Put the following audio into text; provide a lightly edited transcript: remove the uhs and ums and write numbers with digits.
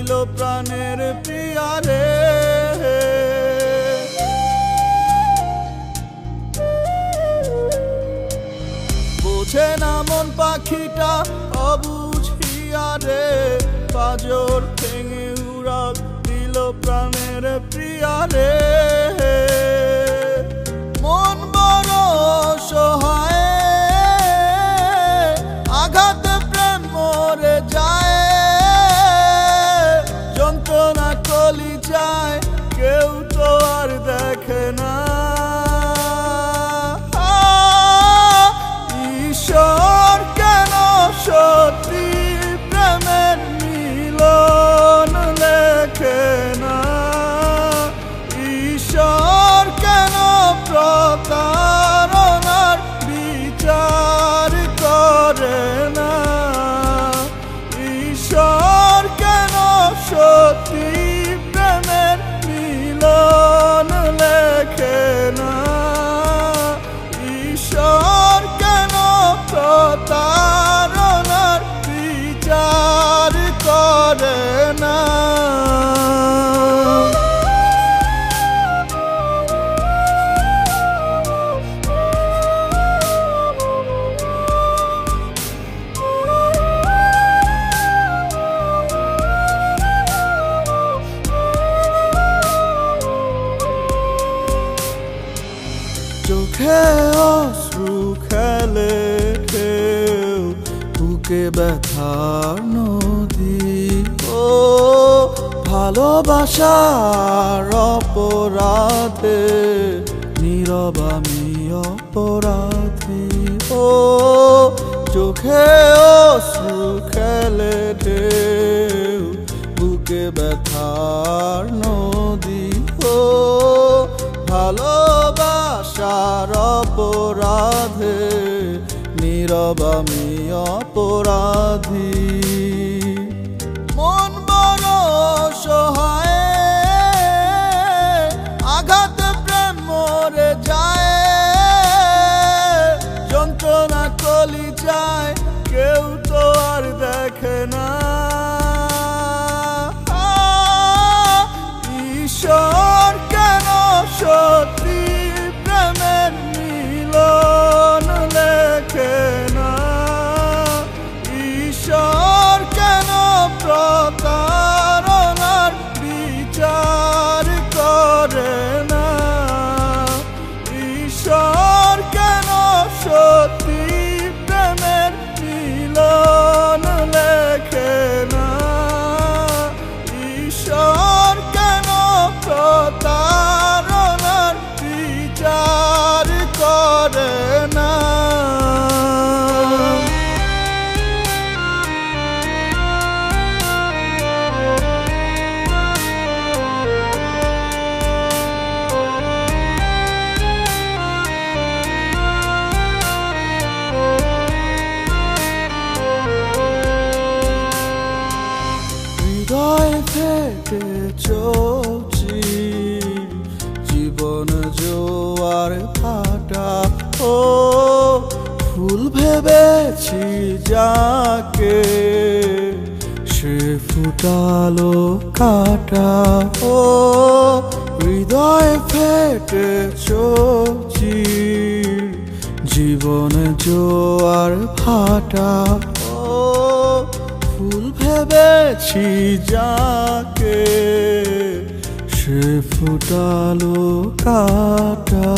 দিল প্রাণের প্রিয়ারে। বোঝে না মন পাখিটা অবুঝিয়ারে, পাজর ভেঙে উড়াল দিল প্রাণের প্রিয়ারে। মন বড় সহায়, আঘাত প্রেম মরে যায়, যন্ত্রণা কলি যায় কেউ তো আর দেখে না। ঈশ্বর কেন সত্যি প্রেমের মিলন লেখে না? ঈশ্বর কেন প্রতারণার বিচার করে না? ঈশ্বর কেন সত্যি প্রেমের মিলন লেখে না? ঈশ্বর কেন প্রতারণার বিচার করে না? চোখে অশ্রু খেলে কেউ, বুকে ব্যথার নদী। ও ভালোবাসার অপরাধে নীরব আমি অপরাধী। ও চোখে অশ্রু খেলে ঢেউ, বুকে ব্যথার নদী। ও ভালোবাসার অপরাধে নীরব আমি অপরাধী। মন বড় সহায়, আঘাত প্রেম মরে যায়, যন্ত্রণা কলি যায় কেউ তো আর দেখে না। ঈশ্বর কেন সত্যি প্রেমের মিলন লেখে না? ঈশ্বর কেন প্রতারণার বিচার করে না? ঈশ্বর কেন সত্যি প্রেমের মিলন লেখে না? ঈশ্বর কেন প্রতারণার বিচার করে না? হৃদয় ফেটে চলছি, জীবন জোয়ার ভাটা। ও ফুল ভেবেছি যাকে, সে ফুটালো কাটা। ও হৃদয় ফেটে চলছি, জীবন জোয়ার ভাটা। ও ফুল ভেবেছি যাকে, সে ফুটালো কাটা।